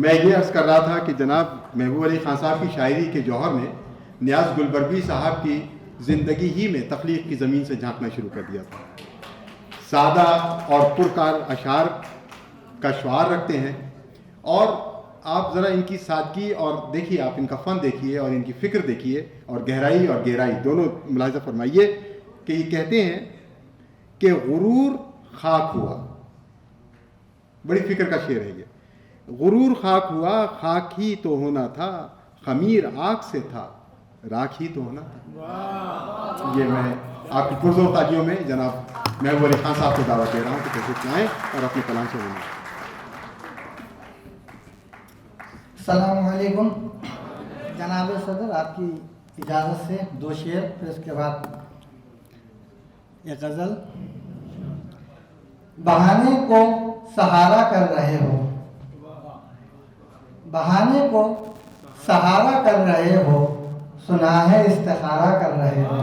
میں یہ عرض کر رہا تھا کہ جناب محبوب علی خان صاحب کی شاعری کے جوہر نے نیاز گلبرگی صاحب کی زندگی ہی میں تخلیق کی زمین سے جھانکنا شروع کر دیا تھا. سادہ اور پرکار اشعار کا شعار رکھتے ہیں، اور آپ ذرا ان کی سادگی اور دیکھیے، آپ ان کا فن دیکھیے اور ان کی فکر دیکھیے، اور گہرائی اور گہرائی دونوں ملاحظہ فرمائیے کہ یہ کہتے ہیں کہ غرور خاک ہوا. بڑی فکر کا شعر ہے یہ. غرور خاک ہوا، خاک ہی تو ہونا تھا، خمیر آگ سے تھا، راکھ ہی تو ہونا تھا. یہ میں آپ کی پرزور تاجیوں میں جناب محبوب علی خان صاحب کو دعوت دے رہا ہوں کہ تشریف لائیں اور اپنے کلام سے بولیں. السلام علیکم. جناب صدر، آپ کی اجازت سے 2 شعر، پھر اس کے بعد ایک غزل. بہانے کو سہارا کر رہے ہو، بہانے کو سہارا کر رہے ہو، سنا ہے استخارہ کر رہے ہو.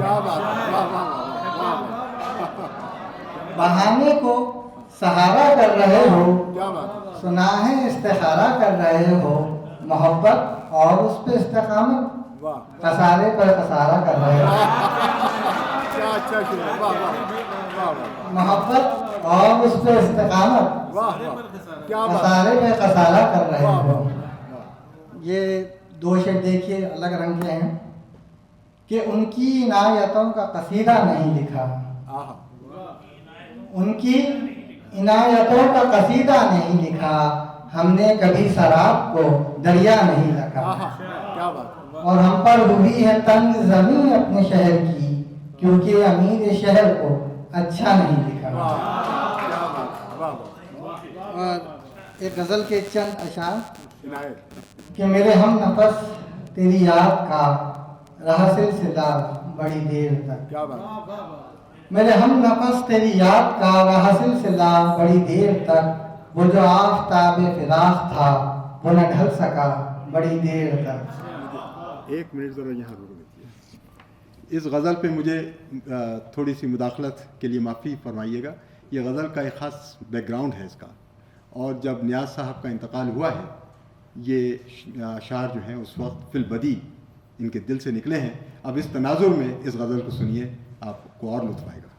بہانے کو سہارا کر رہے ہو، سنا ہے استخارہ کر رہے ہو، محبت اور اس پہ استقامت، خسارے پر خسارہ کر رہے ہو. محبت اور اس پہ استقامت، خسارے پہ خسارہ کر رہے ہو. یہ 2 شعر دیکھیے الگ رنگ کے ہیں کہ ان کی عنایتوں کا قصیدہ نہیں لکھا، ان کی عنایتوں کا قصیدہ نہیں لکھا، ہم نے کبھی سراب کو دریا نہیں لکھا. اور ہم پر ہوئی ہے تنگ زمین اپنے شہر کی، کیونکہ امیر شہر کو اچھا نہیں لکھا. اور ایک غزل کے چند اشعار کہ میرے ہم نفس تیری یاد کا رہا سلسلہ بڑی دیر تک. میرے ہم نفس تیری یاد کا رہا سلسلہ بڑی دیر تک، وہ جو آفتاب فراق تھا وہ نہ ڈھل سکا بڑی دیر تک. 1 منٹ ذرا یہاں رک دیجیے. اس غزل پہ مجھے تھوڑی سی مداخلت کے لیے معافی فرمائیے گا. یہ غزل کا ایک خاص بیک گراؤنڈ ہے اس کا، اور جب نیاز صاحب کا انتقال ہوا ہے، یہ اشعار جو ہیں اس وقت فی البدی ان کے دل سے نکلے ہیں. اب اس تناظر میں اس غزل کو سنیے، آپ کو اور لطف آئے گا.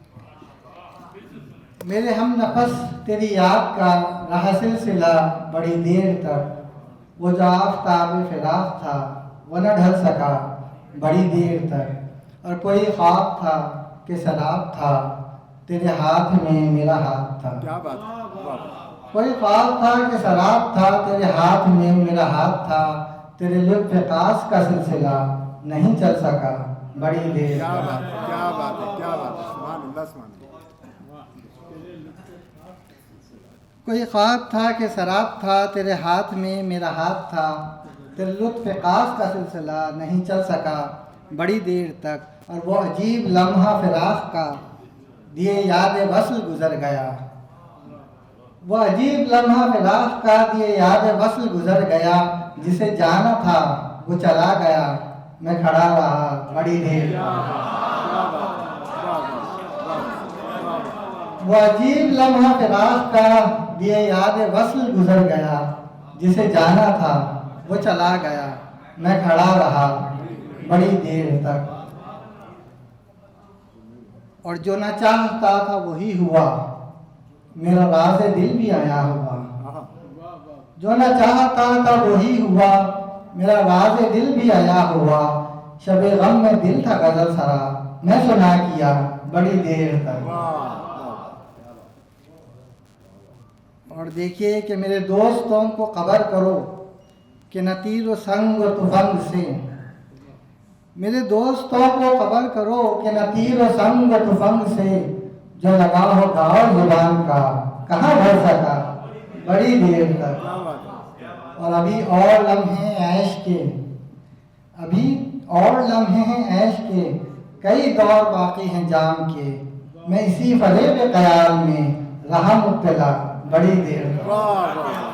میرے ہم نفس تیری یاد کا رہا سلسلہ بڑی دیر تک، وہ جو آفتاب فراق تھا وہ نہ ڈھل سکا بڑی دیر تک. اور کوئی خواب تھا کہ شراب تھا، تیرے ہاتھ میں میرا ہاتھ تھا. کیا بات ہے. کوئی خواب تھا کہ شراب تھا، تیرے ہاتھ میں میرا ہاتھ تھا، تیرے لطف خاص کا سلسلہ نہیں چل سکا بڑی دیر. کیا بات ہے، کیا بات ہے، کیا بات ہے. سبحان اللہ، سبحان اللہ. کوئی خواب تھا کہ شراب تھا، تیرے ہاتھ میں میرا ہاتھ تھا، تیرے لطف خاص کا سلسلہ نہیں چل سکا بڑی دیر تک. اور وہ عجیب لمحہ فراق کا دیے یاد وصل گزر گیا، وہ عجیب لمحہ فراق کا دیے یاد وصل گزر گیا، جسے جانا تھا وہ چلا گیا، میں کھڑا رہا بڑی دیر. وہ عجیب لمحہ فراق کا دیے یاد وصل گزر گیا، جسے جانا تھا وہ چلا گیا، میں کھڑا رہا بڑی دیر تک. اور جو نہ چاہتا تھا وہی ہوا، میرا راز دل بھی آیا ہوا. جو نہ چاہتا تھا وہی ہوا، میرا راز دل بھی آیا ہوا. شب غم میں دل تھا غزل سرا، میں سنا کیا بڑی دیر تک. اور دیکھیے کہ میرے دوستوں کو خبر کرو کہ نہ تیر و سنگ و تفنگ سے، میرے دوستوں کو خبر کرو کہ نہ تیر و سنگ و تفنگ سے، جو لگا ہو گاؤ زبان کا کہاں بھر سکا بڑی دیر تک. اور ابھی اور لمحے عیش کے، ابھی اور لمحے ہیں عیش کے، کئی دور باقی ہیں جام کے، میں اسی فریب خیال میں رہا مبتلا بڑی دیر تک.